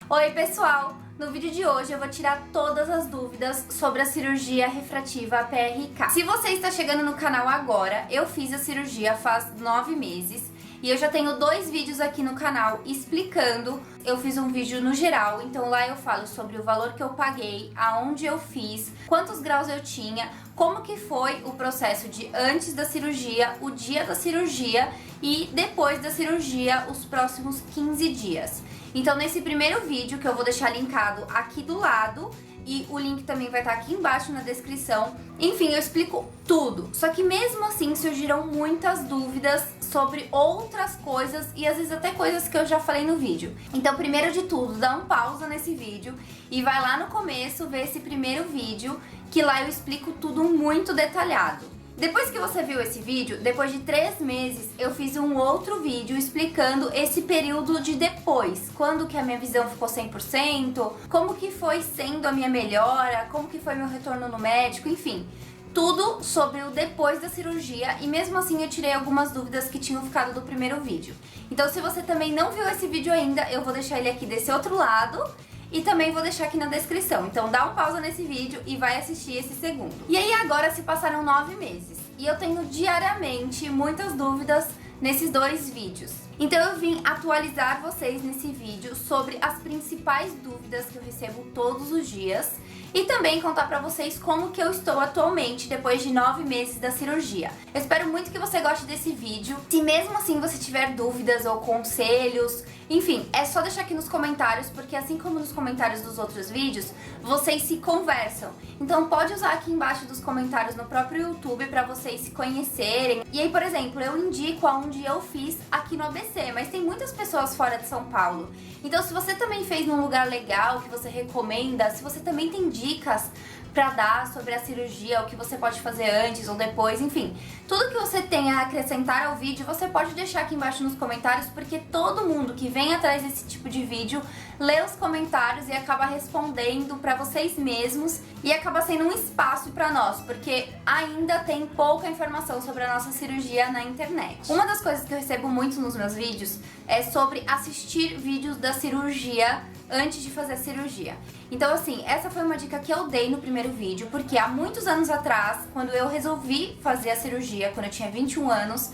Oi pessoal! No vídeo de hoje eu vou tirar todas as dúvidas sobre a cirurgia refrativa PRK. Se você está chegando no canal agora, eu fiz a cirurgia faz 9 meses e eu já tenho 2 vídeos aqui no canal explicando. Eu fiz um vídeo no geral, então lá eu falo sobre o valor que eu paguei, aonde eu fiz, quantos graus eu tinha, como que foi o processo de antes da cirurgia, o dia da cirurgia e depois da cirurgia, os próximos 15 dias. Então nesse primeiro vídeo, que eu vou deixar linkado aqui do lado, e o link também vai estar aqui embaixo na descrição, enfim, eu explico tudo. Só que mesmo assim surgiram muitas dúvidas sobre outras coisas e às vezes até coisas que eu já falei no vídeo. Então primeiro de tudo, dá um pausa nesse vídeo e vai lá no começo ver esse primeiro vídeo, que lá eu explico tudo muito detalhado. Depois que você viu esse vídeo, depois de 3 meses, eu fiz um outro vídeo explicando esse período de depois. Quando que a minha visão ficou 100%, como que foi sendo a minha melhora, como que foi meu retorno no médico, enfim. Tudo sobre o depois da cirurgia e mesmo assim eu tirei algumas dúvidas que tinham ficado do primeiro vídeo. Então se você também não viu esse vídeo ainda, eu vou deixar ele aqui desse outro lado. E também vou deixar aqui na descrição, então dá um pausa nesse vídeo e vai assistir esse segundo. E aí agora se passaram 9 meses e eu tenho diariamente muitas dúvidas nesses 2 vídeos. Então eu vim atualizar vocês nesse vídeo sobre as principais dúvidas que eu recebo todos os dias e também contar pra vocês como que eu estou atualmente depois de 9 meses da cirurgia. Eu espero muito que você goste desse vídeo. Se mesmo assim você tiver dúvidas ou conselhos, enfim, é só deixar aqui nos comentários, porque assim como nos comentários dos outros vídeos, vocês se conversam. Então pode usar aqui embaixo dos comentários no próprio YouTube pra vocês se conhecerem. E aí, por exemplo, eu indico aonde eu fiz aqui no ABC, mas tem muitas pessoas fora de São Paulo. Então se você também fez num lugar legal, que você recomenda, se você também tem dicas pra dar sobre a cirurgia, o que você pode fazer antes ou depois, enfim. Tudo que você tem a acrescentar ao vídeo, você pode deixar aqui embaixo nos comentários, porque todo mundo que vem atrás desse tipo de vídeo lê os comentários e acaba respondendo pra vocês mesmos e acaba sendo um espaço pra nós, porque ainda tem pouca informação sobre a nossa cirurgia na internet. Uma das coisas que eu recebo muito nos meus vídeos é sobre assistir vídeos da cirurgia antes de fazer a cirurgia. Então assim, essa foi uma dica que eu dei no primeiro vídeo, porque há muitos anos atrás, quando eu resolvi fazer a cirurgia, quando eu tinha 21 anos,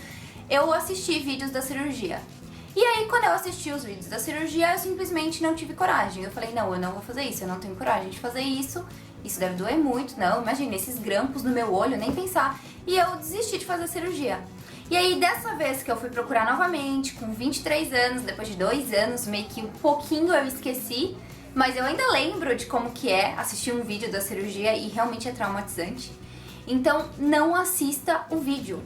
eu assisti vídeos da cirurgia. E aí, quando eu assisti os vídeos da cirurgia, eu simplesmente não tive coragem. Eu falei, não, eu não vou fazer isso, eu não tenho coragem de fazer isso deve doer muito, não, imagina, esses grampos no meu olho, nem pensar. E eu desisti de fazer a cirurgia. E aí, dessa vez que eu fui procurar novamente, com 23 anos, depois de 2 anos, meio que um pouquinho eu esqueci, mas eu ainda lembro de como que é assistir um vídeo da cirurgia e realmente é traumatizante. Então, não assista o vídeo.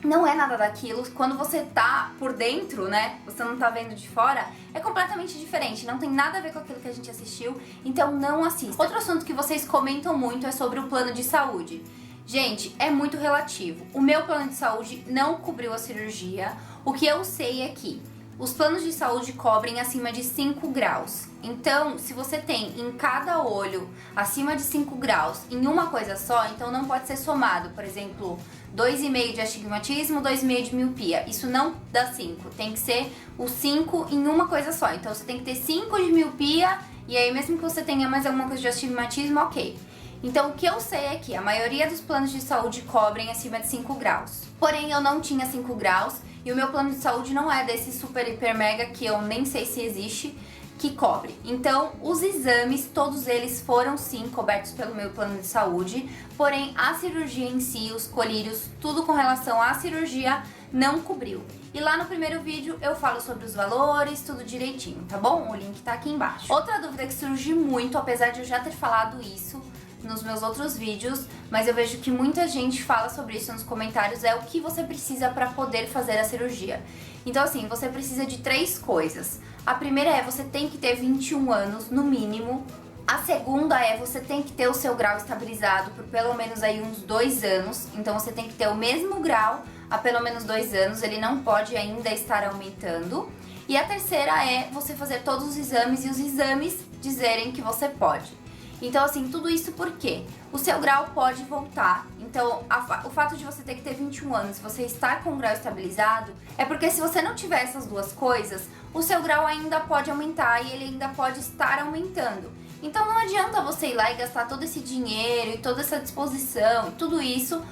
Não é nada daquilo. Quando você tá por dentro, né, você não tá vendo de fora, é completamente diferente, não tem nada a ver com aquilo que a gente assistiu, então não assista. Outro assunto que vocês comentam muito é sobre o plano de saúde. Gente, é muito relativo. O meu plano de saúde não cobriu a cirurgia. O que eu sei é que os planos de saúde cobrem acima de 5 graus. Então, se você tem em cada olho acima de 5 graus em uma coisa só, então não pode ser somado. Por exemplo, 2,5 de astigmatismo, 2,5 de miopia. Isso não dá 5. Tem que ser o 5 em uma coisa só. Então, você tem que ter 5 de miopia e aí mesmo que você tenha mais alguma coisa de astigmatismo, ok. Então, o que eu sei é que a maioria dos planos de saúde cobrem acima de 5 graus. Porém, eu não tinha 5 graus e o meu plano de saúde não é desse super, hiper, mega, que eu nem sei se existe, que cobre. Então, os exames, todos eles foram sim cobertos pelo meu plano de saúde, porém, a cirurgia em si, os colírios, tudo com relação à cirurgia, não cobriu. E lá no primeiro vídeo eu falo sobre os valores, tudo direitinho, tá bom? O link tá aqui embaixo. Outra dúvida que surge muito, apesar de eu já ter falado isso nos meus outros vídeos, mas eu vejo que muita gente fala sobre isso nos comentários, é o que você precisa para poder fazer a cirurgia. Então assim, você precisa de 3 coisas. A primeira é, você tem que ter 21 anos no mínimo. A segunda é, você tem que ter o seu grau estabilizado por pelo menos aí uns 2 anos. Então você tem que ter o mesmo grau há pelo menos 2 anos, ele não pode ainda estar aumentando. E a terceira é você fazer todos os exames e os exames dizerem que você pode. Então, assim, tudo isso por quê? O seu grau pode voltar. Então, o fato de você ter que ter 21 anos, você estar com o grau estabilizado, é porque se você não tiver essas duas coisas, o seu grau ainda pode aumentar e ele ainda pode estar aumentando. Então não adianta você ir lá e gastar todo esse dinheiro e toda essa disposição, tudo isso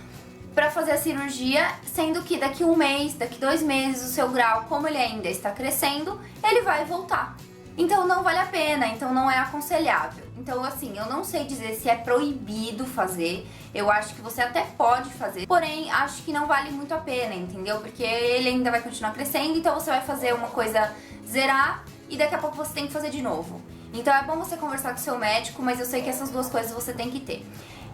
para fazer a cirurgia, sendo que daqui 1 mês, daqui 2 meses, o seu grau, como ele ainda está crescendo, ele vai voltar. Então não vale a pena, então não é aconselhável. Então assim, eu não sei dizer se é proibido fazer, eu acho que você até pode fazer, porém acho que não vale muito a pena, entendeu? Porque ele ainda vai continuar crescendo, então você vai fazer uma coisa zerar e daqui a pouco você tem que fazer de novo. Então é bom você conversar com o seu médico, mas eu sei que essas duas coisas você tem que ter.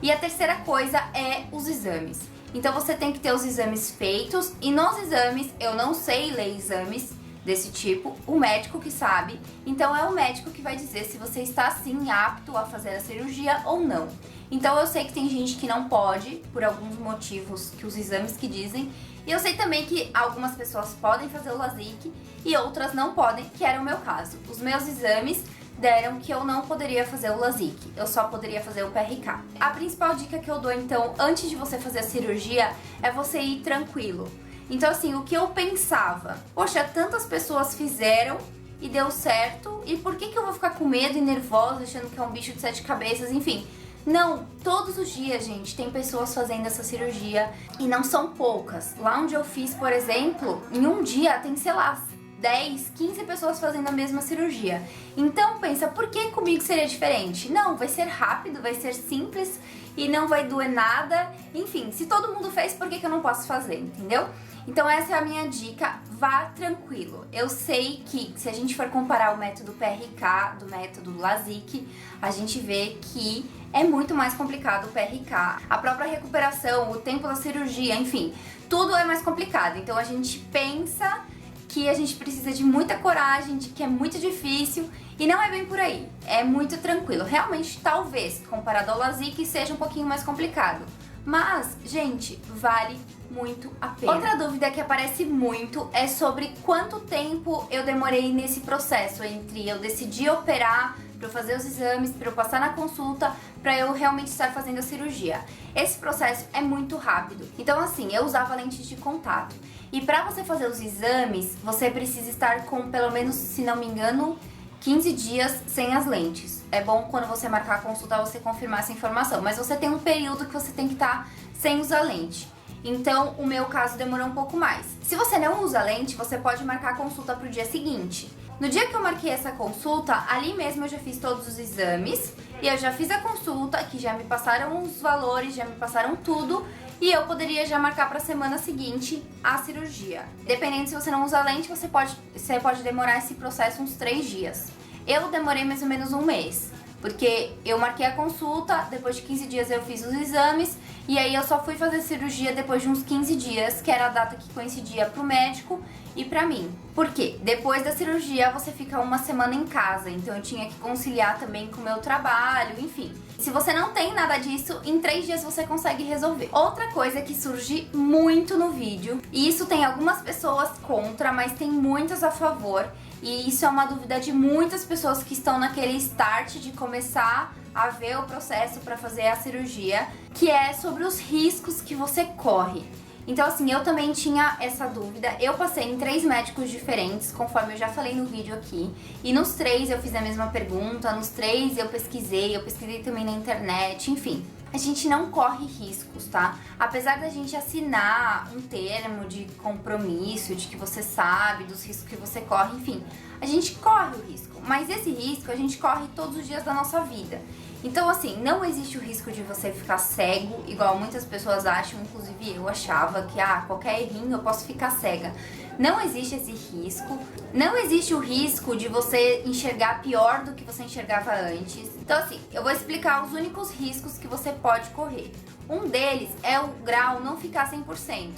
E a terceira coisa é os exames. Então você tem que ter os exames feitos e nos exames, eu não sei ler exames desse tipo, o médico que sabe, então é o médico que vai dizer se você está sim apto a fazer a cirurgia ou não. Então eu sei que tem gente que não pode, por alguns motivos que os exames que dizem, e eu sei também que algumas pessoas podem fazer o LASIK e outras não podem, que era o meu caso. Os meus exames deram que eu não poderia fazer o LASIK, eu só poderia fazer o PRK. A principal dica que eu dou então, antes de você fazer a cirurgia, é você ir tranquilo. Então assim, o que eu pensava, poxa, tantas pessoas fizeram e deu certo, e por que eu vou ficar com medo e nervosa, achando que é um bicho de 7 cabeças, enfim. Não, todos os dias, gente, tem pessoas fazendo essa cirurgia e não são poucas. Lá onde eu fiz, por exemplo, em um dia tem, sei lá, 10, 15 pessoas fazendo a mesma cirurgia. Então pensa, por que comigo seria diferente? Não, vai ser rápido, vai ser simples e não vai doer nada. Enfim, se todo mundo fez, por que eu não posso fazer, entendeu? Então essa é a minha dica, vá tranquilo. Eu sei que se a gente for comparar o método PRK do método LASIK, a gente vê que é muito mais complicado o PRK. A própria recuperação, o tempo da cirurgia, enfim, tudo é mais complicado. Então a gente pensa que a gente precisa de muita coragem, de que é muito difícil, e não é bem por aí, é muito tranquilo. Realmente, talvez, comparado ao LASIK, seja um pouquinho mais complicado, mas, gente, vale muito a pena. Outra dúvida que aparece muito é sobre quanto tempo eu demorei nesse processo, entre eu decidir operar, para eu fazer os exames, para eu passar na consulta, para eu realmente estar fazendo a cirurgia. Esse processo é muito rápido. Então assim, eu usava lentes de contato. E para você fazer os exames, você precisa estar com pelo menos, se não me engano, 15 dias sem as lentes. É bom quando você marcar a consulta você confirmar essa informação, mas você tem um período que você tem que estar sem usar lente. Então, o meu caso demorou um pouco mais. Se você não usa lente, você pode marcar a consulta para o dia seguinte. No dia que eu marquei essa consulta, ali mesmo eu já fiz todos os exames e eu já fiz a consulta, que já me passaram os valores, já me passaram tudo, e eu poderia já marcar para a semana seguinte a cirurgia. Dependendo se você não usa lente, você pode demorar esse processo uns 3 dias. Eu demorei mais ou menos 1 mês, porque eu marquei a consulta, depois de 15 dias eu fiz os exames, e aí eu só fui fazer cirurgia depois de uns 15 dias, que era a data que coincidia pro médico e pra mim. Por quê? Depois da cirurgia você fica 1 semana em casa, então eu tinha que conciliar também com o meu trabalho, enfim. Se você não tem nada disso, em 3 dias você consegue resolver. Outra coisa que surge muito no vídeo, e isso tem algumas pessoas contra, mas tem muitas a favor, e isso é uma dúvida de muitas pessoas que estão naquele start de começar a ver o processo para fazer a cirurgia, que é sobre os riscos que você corre. Então assim, eu também tinha essa dúvida, eu passei em 3 médicos diferentes, conforme eu já falei no vídeo aqui, e nos 3 eu fiz a mesma pergunta, nos 3 eu pesquisei também na internet, enfim. A gente não corre riscos, tá? Apesar da gente assinar um termo de compromisso, de que você sabe dos riscos que você corre, enfim, a gente corre o risco, mas esse risco a gente corre todos os dias da nossa vida. Então assim, não existe o risco de você ficar cego, igual muitas pessoas acham, inclusive eu achava que qualquer errinho eu posso ficar cega. Não existe esse risco, não existe o risco de você enxergar pior do que você enxergava antes. Então assim, eu vou explicar os únicos riscos que você pode correr. Um deles é o grau não ficar 100%.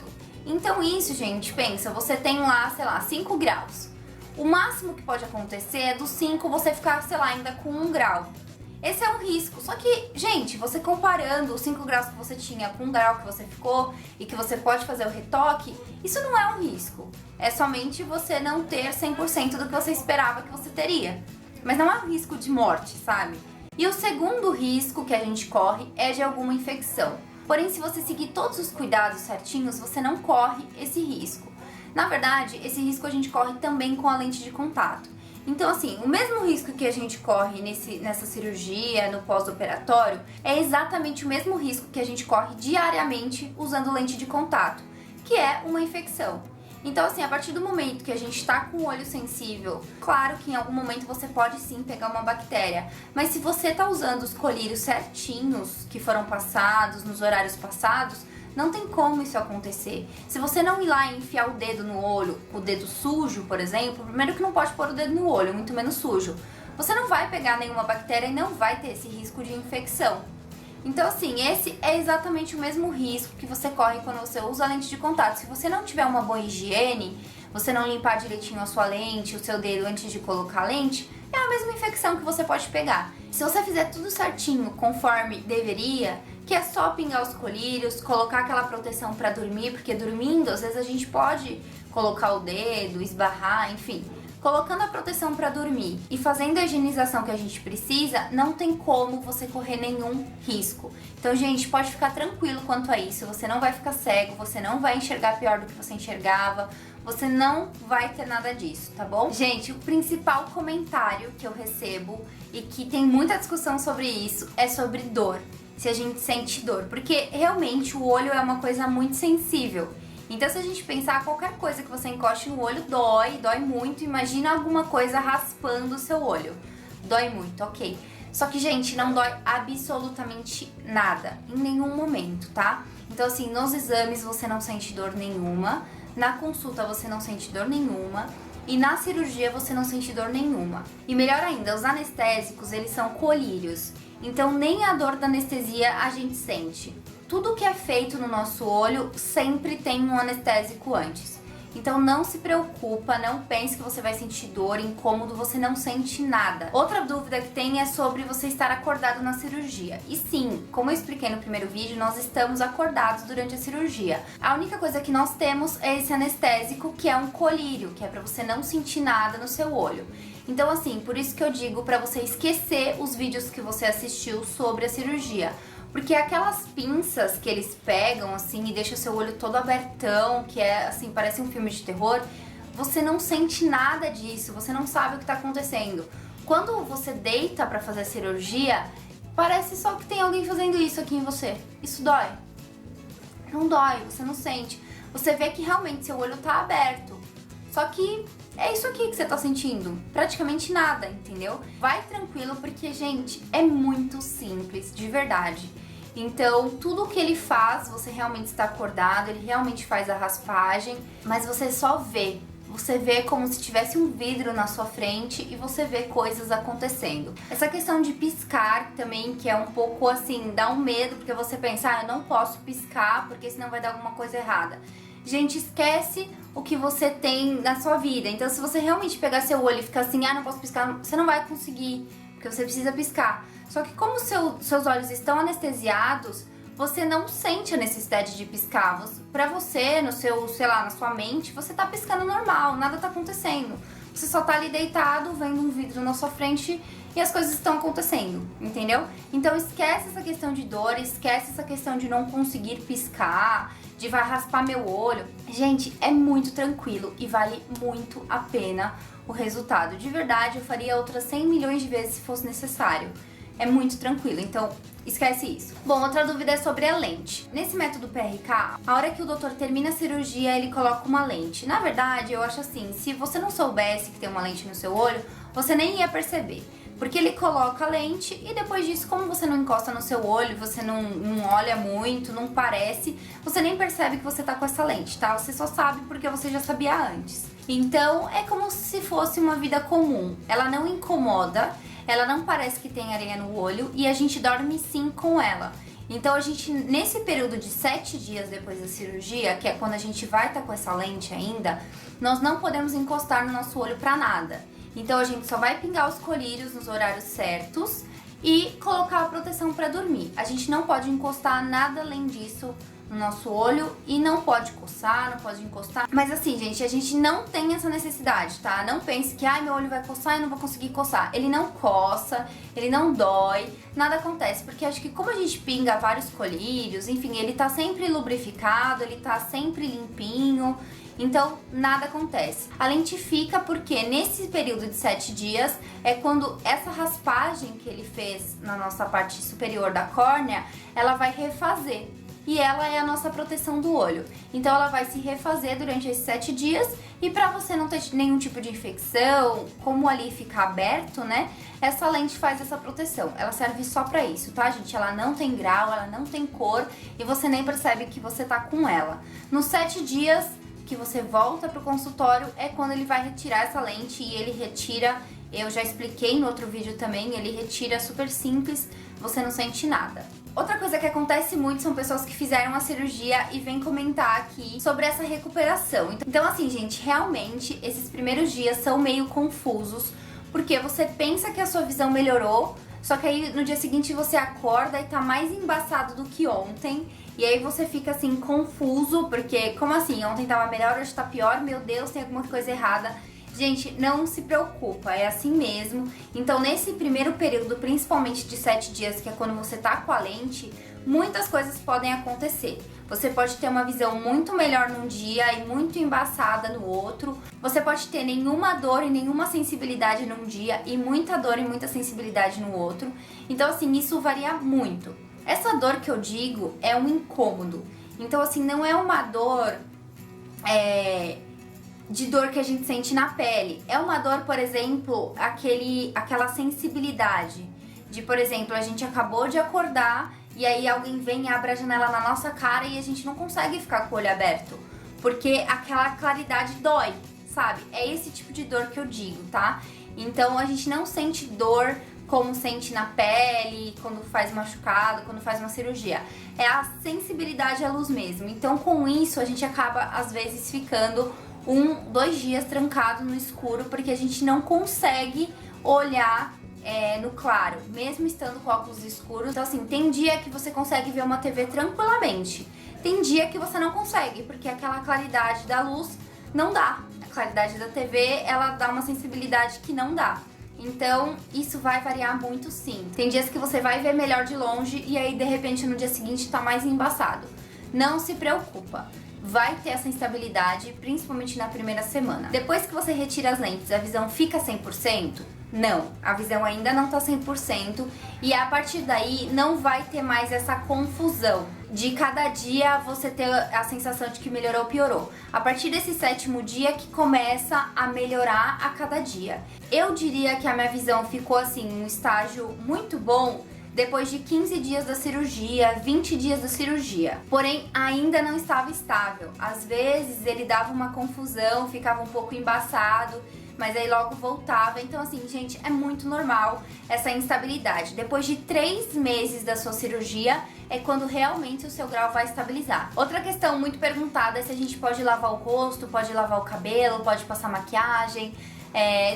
Então isso, gente, pensa, você tem lá, sei lá, 5 graus. O máximo que pode acontecer é dos 5 você ficar, sei lá, ainda com 1 grau. Esse é um risco, só que, gente, você comparando os 5 graus que você tinha com o grau que você ficou e que você pode fazer o retoque, isso não é um risco. É somente você não ter 100% do que você esperava que você teria. Mas não é um risco de morte, sabe? E o segundo risco que a gente corre é de alguma infecção. Porém, se você seguir todos os cuidados certinhos, você não corre esse risco. Na verdade, esse risco a gente corre também com a lente de contato. Então, assim, o mesmo risco que a gente corre nessa cirurgia, no pós-operatório, é exatamente o mesmo risco que a gente corre diariamente usando lente de contato, que é uma infecção. Então, assim, a partir do momento que a gente tá com o olho sensível, claro que em algum momento você pode sim pegar uma bactéria, mas se você tá usando os colírios certinhos que foram passados, nos horários passados, não tem como isso acontecer. Se você não ir lá e enfiar o dedo no olho, o dedo sujo, por exemplo, primeiro que não pode pôr o dedo no olho, muito menos sujo, você não vai pegar nenhuma bactéria e não vai ter esse risco de infecção. Então, assim, esse é exatamente o mesmo risco que você corre quando você usa a lente de contato. Se você não tiver uma boa higiene, você não limpar direitinho a sua lente, o seu dedo antes de colocar a lente, é a mesma infecção que você pode pegar. Se você fizer tudo certinho, conforme deveria, que é só pingar os colírios, colocar aquela proteção para dormir, porque dormindo, às vezes a gente pode colocar o dedo, esbarrar, enfim. Colocando a proteção para dormir e fazendo a higienização que a gente precisa, não tem como você correr nenhum risco. Então, gente, pode ficar tranquilo quanto a isso. Você não vai ficar cego, você não vai enxergar pior do que você enxergava, você não vai ter nada disso, tá bom? Gente, o principal comentário que eu recebo e que tem muita discussão sobre isso é sobre dor. Se a gente sente dor, porque realmente o olho é uma coisa muito sensível. Então, se a gente pensar, qualquer coisa que você encoste no olho dói muito. Imagina alguma coisa raspando o seu olho. Dói muito, ok. Só que, gente, não dói absolutamente nada, em nenhum momento, tá? Então, assim, nos exames você não sente dor nenhuma, na consulta você não sente dor nenhuma e na cirurgia você não sente dor nenhuma. E melhor ainda, os anestésicos, eles são colírios. Então, nem a dor da anestesia a gente sente. Tudo que é feito no nosso olho sempre tem um anestésico antes. Então não se preocupa, não pense que você vai sentir dor, incômodo, você não sente nada. Outra dúvida que tem é sobre você estar acordado na cirurgia. E sim, como eu expliquei no primeiro vídeo, nós estamos acordados durante a cirurgia. A única coisa que nós temos é esse anestésico, que é um colírio, que é pra você não sentir nada no seu olho. Então, assim, por isso que eu digo pra você esquecer os vídeos que você assistiu sobre a cirurgia. Porque aquelas pinças que eles pegam, assim, e deixam seu olho todo abertão, que é, assim, parece um filme de terror, você não sente nada disso, você não sabe o que tá acontecendo. Quando você deita pra fazer a cirurgia, parece só que tem alguém fazendo isso aqui em você. Isso dói? Não dói, você não sente. Você vê que realmente seu olho tá aberto. Só que é isso aqui que você tá sentindo, praticamente nada, entendeu? Vai tranquilo porque, gente, é muito simples, de verdade. Então, tudo que ele faz, você realmente está acordado, ele realmente faz a raspagem, mas você só vê. Você vê como se tivesse um vidro na sua frente e você vê coisas acontecendo. Essa questão de piscar também, que é um pouco assim, dá um medo, porque você pensa, eu não posso piscar porque senão vai dar alguma coisa errada. Gente, esquece o que você tem na sua vida. Então, se você realmente pegar seu olho e ficar assim, não posso piscar, você não vai conseguir, porque você precisa piscar. Só que como seus olhos estão anestesiados, você não sente a necessidade de piscar. Pra você, no seu, sei lá, na sua mente, você tá piscando normal, nada tá acontecendo. Você só tá ali deitado, vendo um vidro na sua frente e as coisas estão acontecendo, entendeu? Então esquece essa questão de dor, esquece essa questão de não conseguir piscar, de vai raspar meu olho. Gente, é muito tranquilo e vale muito a pena o resultado. De verdade, eu faria outras 100 milhões de vezes se fosse necessário. É muito tranquilo, então esquece isso. Bom, outra dúvida é sobre a lente. Nesse método PRK, a hora que o doutor termina a cirurgia, ele coloca uma lente. Na verdade, eu acho assim, se você não soubesse que tem uma lente no seu olho, você nem ia perceber. Porque ele coloca a lente e depois disso, como você não encosta no seu olho, você não olha muito, não parece, você nem percebe que você tá com essa lente, tá? Você só sabe porque você já sabia antes. Então, é como se fosse uma vida comum. Ela não incomoda, ela não parece que tem areia no olho e a gente dorme sim com ela. Então, a gente, nesse período de 7 dias depois da cirurgia, que é quando a gente vai estar com essa lente ainda, nós não podemos encostar no nosso olho pra nada. Então a gente só vai pingar os colírios nos horários certos e colocar a proteção para dormir. A gente não pode encostar nada além disso no nosso olho e não pode coçar, não pode encostar. Mas assim, gente, a gente não tem essa necessidade, tá? Não pense que, meu olho vai coçar e não vou conseguir coçar. Ele não coça, ele não dói, nada acontece. Porque acho que como a gente pinga vários colírios, enfim, ele tá sempre lubrificado, ele tá sempre limpinho. Então nada acontece. A lente fica porque nesse período de 7 dias é quando essa raspagem que ele fez na nossa parte superior da córnea, ela vai refazer. E ela é a nossa proteção do olho. Então ela vai se refazer durante esses 7 dias e para você não ter nenhum tipo de infecção, como ali fica aberto, né? Essa lente faz essa proteção. Ela serve só pra isso, tá, gente? Ela não tem grau, ela não tem cor e você nem percebe que você tá com ela. Nos 7 dias que você volta pro consultório é quando ele vai retirar essa lente e ele retira, eu já expliquei no outro vídeo também, ele retira super simples, você não sente nada. Outra coisa que acontece muito são pessoas que fizeram a cirurgia e vêm comentar aqui sobre essa recuperação. Então assim, gente, realmente esses primeiros dias são meio confusos, porque você pensa que a sua visão melhorou, só que aí no dia seguinte você acorda e tá mais embaçado do que ontem. E aí você fica assim, confuso, porque como assim? Ontem tava melhor, hoje tá pior, meu Deus, tem alguma coisa errada. Gente, não se preocupa, é assim mesmo. Então nesse primeiro período, principalmente de 7 dias, que é quando você tá com a lente, muitas coisas podem acontecer. Você pode ter uma visão muito melhor num dia e muito embaçada no outro. Você pode ter nenhuma dor e nenhuma sensibilidade num dia e muita dor e muita sensibilidade no outro. Então assim, isso varia muito. Essa dor que eu digo é um incômodo. Então assim, não é uma dor de dor que a gente sente na pele. É uma dor, por exemplo, aquela sensibilidade de, por exemplo, a gente acabou de acordar e aí alguém vem e abre a janela na nossa cara e a gente não consegue ficar com o olho aberto, porque aquela claridade dói, sabe? É esse tipo de dor que eu digo, tá? Então a gente não sente dor como sente na pele, quando faz machucado, quando faz uma cirurgia. É a sensibilidade à luz mesmo. Então com isso a gente acaba às vezes ficando 2 dias trancado no escuro, porque a gente não consegue olhar no claro, mesmo estando com óculos escuros. Então assim, tem dia que você consegue ver uma TV tranquilamente, tem dia que você não consegue, porque aquela claridade da luz não dá. A claridade da TV, ela dá uma sensibilidade que não dá. Então isso vai variar muito sim. Tem dias que você vai ver melhor de longe e aí de repente no dia seguinte tá mais embaçado. Não se preocupa. Vai ter essa instabilidade, principalmente na primeira semana. Depois que você retira as lentes, a visão fica 100%? Não, a visão ainda não tá 100% e a partir daí não vai ter mais essa confusão de cada dia você ter a sensação de que melhorou ou piorou. A partir desse 7º dia que começa a melhorar a cada dia. Eu diria que a minha visão ficou assim, um estágio muito bom depois de 15 dias da cirurgia, 20 dias da cirurgia. Porém, ainda não estava estável. Às vezes ele dava uma confusão, ficava um pouco embaçado, mas aí logo voltava. Então assim, gente, é muito normal essa instabilidade. Depois de 3 meses da sua cirurgia é quando realmente o seu grau vai estabilizar. Outra questão muito perguntada é se a gente pode lavar o rosto, pode lavar o cabelo, pode passar maquiagem,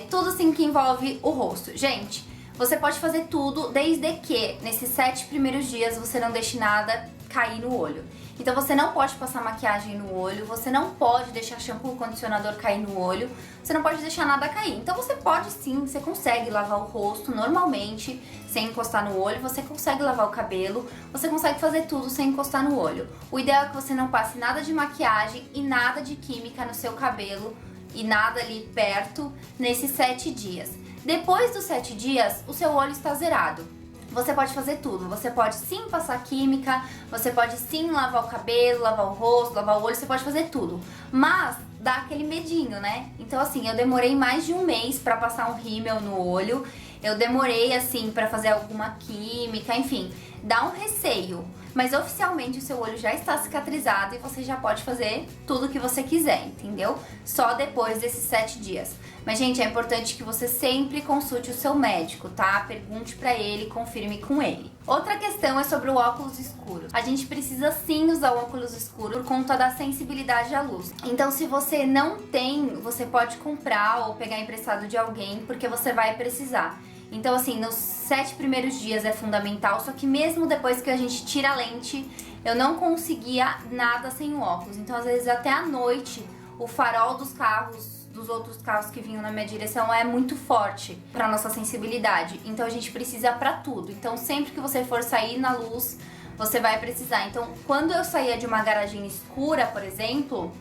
tudo assim que envolve o rosto. Gente, você pode fazer tudo desde que nesses 7 primeiros dias você não deixe nada cair no olho. Então você não pode passar maquiagem no olho, você não pode deixar shampoo, condicionador cair no olho, você não pode deixar nada cair. Então você pode sim, você consegue lavar o rosto normalmente, sem encostar no olho, você consegue lavar o cabelo, você consegue fazer tudo sem encostar no olho. O ideal é que você não passe nada de maquiagem e nada de química no seu cabelo e nada ali perto nesses 7 dias. Depois dos 7 dias, o seu olho está zerado. Você pode fazer tudo, você pode sim passar química, você pode sim lavar o cabelo, lavar o rosto, lavar o olho, você pode fazer tudo. Mas dá aquele medinho, né? Então assim, eu demorei mais de 1 mês pra passar um rímel no olho, eu demorei assim pra fazer alguma química, enfim, dá um receio. Mas oficialmente o seu olho já está cicatrizado e você já pode fazer tudo o que você quiser, entendeu? Só depois desses 7 dias. Mas, gente, é importante que você sempre consulte o seu médico, tá? Pergunte pra ele, confirme com ele. Outra questão é sobre o óculos escuro. A gente precisa sim usar o óculos escuro por conta da sensibilidade à luz. Então, se você não tem, você pode comprar ou pegar emprestado de alguém, porque você vai precisar. Então, assim, nos 7 primeiros dias é fundamental, só que mesmo depois que a gente tira a lente, eu não conseguia nada sem o óculos. Então, às vezes, até à noite, o farol dos carros, dos outros carros que vinham na minha direção é muito forte para nossa sensibilidade. Então, a gente precisa para tudo. Então, sempre que você for sair na luz, você vai precisar. Então, quando eu saía de uma garagem escura, por exemplo,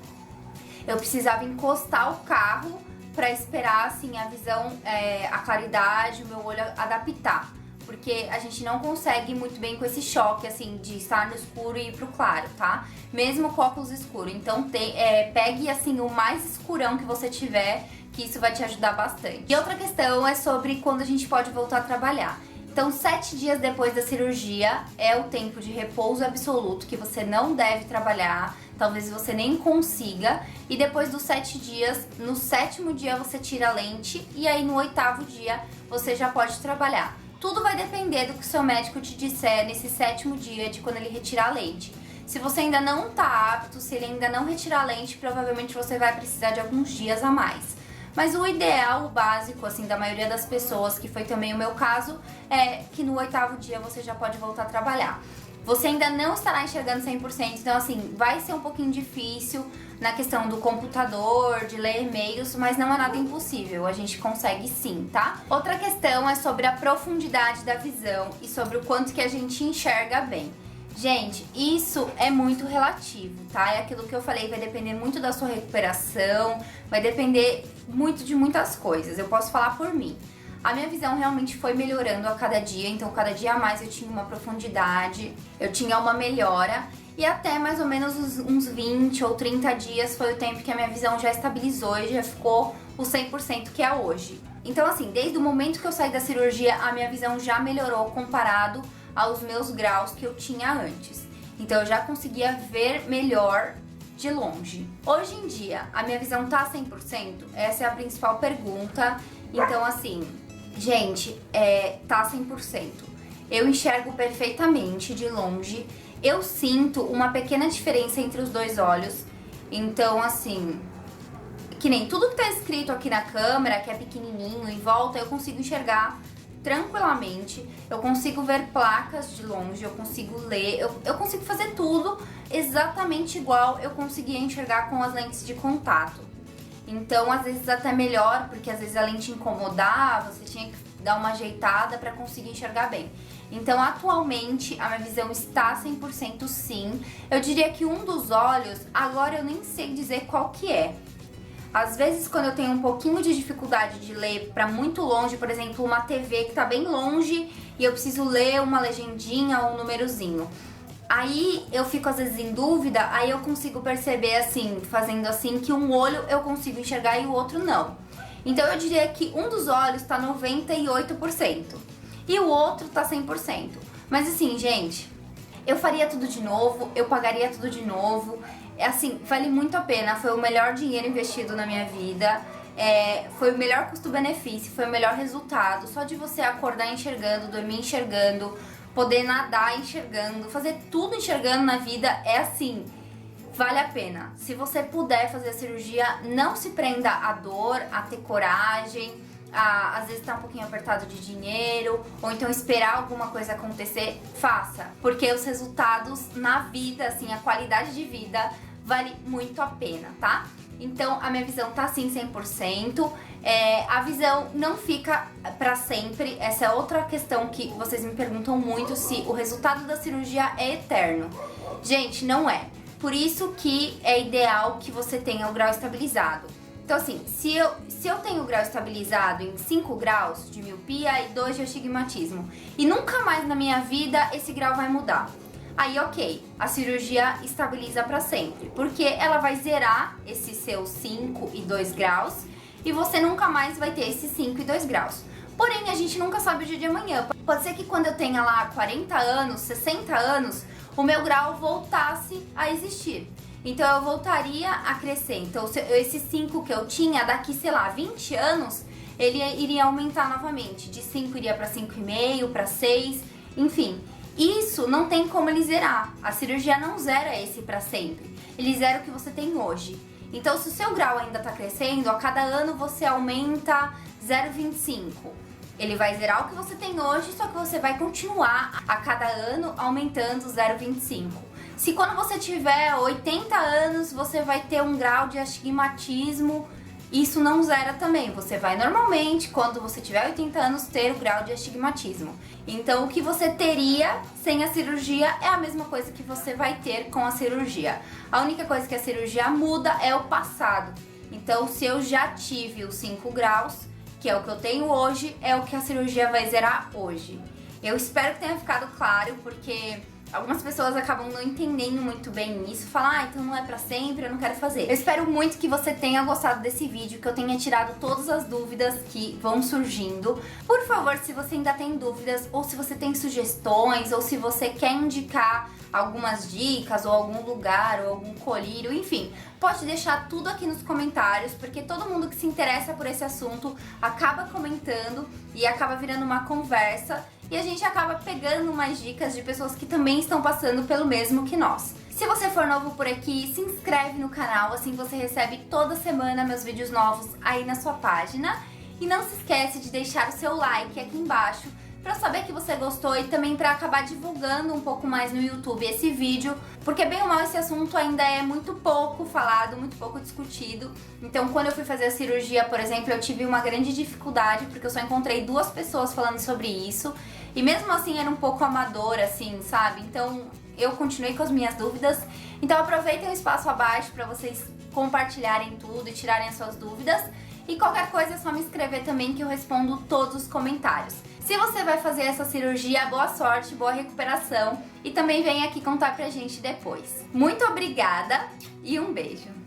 eu precisava encostar o carro pra esperar, assim, a visão, a claridade, o meu olho adaptar. Porque a gente não consegue muito bem com esse choque, assim, de estar no escuro e ir pro claro, tá? Mesmo com óculos escuro. Então, pegue, assim, o mais escurão que você tiver, que isso vai te ajudar bastante. E outra questão é sobre quando a gente pode voltar a trabalhar. Então, 7 dias depois da cirurgia é o tempo de repouso absoluto, que você não deve trabalhar, talvez você nem consiga. E depois dos 7 dias, no 7º dia você tira a lente e aí no 8º dia você já pode trabalhar. Tudo vai depender do que o seu médico te disser nesse 7º dia de quando ele retirar a lente. Se você ainda não tá apto, se ele ainda não retirar a lente, provavelmente você vai precisar de alguns dias a mais. Mas o ideal, o básico, assim, da maioria das pessoas, que foi também o meu caso, é que no 8º dia você já pode voltar a trabalhar. Você ainda não estará enxergando 100%, então assim, vai ser um pouquinho difícil na questão do computador, de ler e-mails, mas não é nada impossível, a gente consegue sim, tá? Outra questão é sobre a profundidade da visão e sobre o quanto que a gente enxerga bem. Gente, isso é muito relativo, tá? É aquilo que eu falei, vai depender muito da sua recuperação, vai depender muito de muitas coisas. Eu posso falar por mim. A minha visão realmente foi melhorando a cada dia, então cada dia a mais eu tinha uma profundidade, eu tinha uma melhora e até mais ou menos uns 20 ou 30 dias foi o tempo que a minha visão já estabilizou e já ficou o 100% que é hoje. Então assim, desde o momento que eu saí da cirurgia, a minha visão já melhorou comparado aos meus graus que eu tinha antes. Então eu já conseguia ver melhor de longe. Hoje em dia, a minha visão tá 100%? Essa é a principal pergunta. Então assim, gente, tá 100%. Eu enxergo perfeitamente de longe. Eu sinto uma pequena diferença entre os dois olhos. Então assim, que nem tudo que tá escrito aqui na câmera, que é pequenininho em volta, eu consigo enxergar tranquilamente, eu consigo ver placas de longe, eu consigo ler, eu consigo fazer tudo exatamente igual eu conseguia enxergar com as lentes de contato. Então, às vezes até melhor, porque às vezes a lente incomodava, você tinha que dar uma ajeitada para conseguir enxergar bem. Então, atualmente, a minha visão está 100% sim. Eu diria que um dos olhos, agora eu nem sei dizer qual que é. Às vezes, quando eu tenho um pouquinho de dificuldade de ler para muito longe, por exemplo, uma TV que tá bem longe e eu preciso ler uma legendinha ou um númerozinho. Aí eu fico às vezes em dúvida, aí eu consigo perceber assim, fazendo assim, que um olho eu consigo enxergar e o outro não. Então eu diria que um dos olhos tá 98% e o outro tá 100%. Mas assim, gente, eu faria tudo de novo, eu pagaria tudo de novo. Assim, vale muito a pena, foi o melhor dinheiro investido na minha vida, foi o melhor custo-benefício, foi o melhor resultado. Só de você acordar enxergando, dormir enxergando, poder nadar enxergando, fazer tudo enxergando na vida, é assim, vale a pena. Se você puder fazer a cirurgia, não se prenda à dor, a ter coragem, às vezes tá um pouquinho apertado de dinheiro, ou então esperar alguma coisa acontecer, faça. Porque os resultados na vida, assim, a qualidade de vida vale muito a pena, tá? Então a minha visão tá assim 100%. A visão não fica pra sempre. Essa é outra questão que vocês me perguntam muito, se o resultado da cirurgia é eterno. Gente, não é. Por isso que é ideal que você tenha o grau estabilizado. Então assim, se eu tenho o grau estabilizado em 5 graus de miopia e 2 de astigmatismo, e nunca mais na minha vida esse grau vai mudar, aí ok, a cirurgia estabiliza pra sempre, porque ela vai zerar esses seus 5 e 2 graus e você nunca mais vai ter esses 5 e 2 graus. Porém, a gente nunca sabe o dia de amanhã. Pode ser que quando eu tenha lá 40 anos, 60 anos, o meu grau voltasse a existir. Então eu voltaria a crescer. Então esses 5 que eu tinha, daqui, sei lá, 20 anos, ele iria aumentar novamente. De 5 iria para 5,5, para 6, enfim. Isso não tem como ele zerar. A cirurgia não zera esse para sempre. Ele zera o que você tem hoje. Então se o seu grau ainda tá crescendo, a cada ano você aumenta 0,25. Ele vai zerar o que você tem hoje, só que você vai continuar a cada ano aumentando 0,25. Se quando você tiver 80 anos, você vai ter um grau de astigmatismo isso não zera também. Você vai normalmente, quando você tiver 80 anos, ter o grau de astigmatismo. Então o que você teria sem a cirurgia é a mesma coisa que você vai ter com a cirurgia. A única coisa que a cirurgia muda é o passado. Então se eu já tive os 5 graus, que é o que eu tenho hoje, é o que a cirurgia vai zerar hoje. Eu espero que tenha ficado claro, porque algumas pessoas acabam não entendendo muito bem isso, falam, ah, então não é pra sempre, eu não quero fazer. Eu espero muito que você tenha gostado desse vídeo, que eu tenha tirado todas as dúvidas que vão surgindo. Por favor, se você ainda tem dúvidas, ou se você tem sugestões, ou se você quer indicar algumas dicas, ou algum lugar, ou algum colírio, enfim, pode deixar tudo aqui nos comentários, porque todo mundo que se interessa por esse assunto acaba comentando e acaba virando uma conversa, e a gente acaba pegando umas dicas de pessoas que também estão passando pelo mesmo que nós. Se você for novo por aqui, se inscreve no canal, assim você recebe toda semana meus vídeos novos aí na sua página. E não se esquece de deixar o seu like aqui embaixo pra saber que você gostou e também pra acabar divulgando um pouco mais no YouTube esse vídeo, porque bem ou mal esse assunto ainda é muito pouco falado, muito pouco discutido. Então quando eu fui fazer a cirurgia, por exemplo, eu tive uma grande dificuldade, porque eu só encontrei 2 pessoas falando sobre isso, e mesmo assim era um pouco amador, assim, sabe? Então eu continuei com as minhas dúvidas. Então aproveitem o espaço abaixo pra vocês compartilharem tudo e tirarem as suas dúvidas. E qualquer coisa é só me escrever também, que eu respondo todos os comentários. Se você vai fazer essa cirurgia, boa sorte, boa recuperação, e também vem aqui contar pra gente depois. Muito obrigada e um beijo!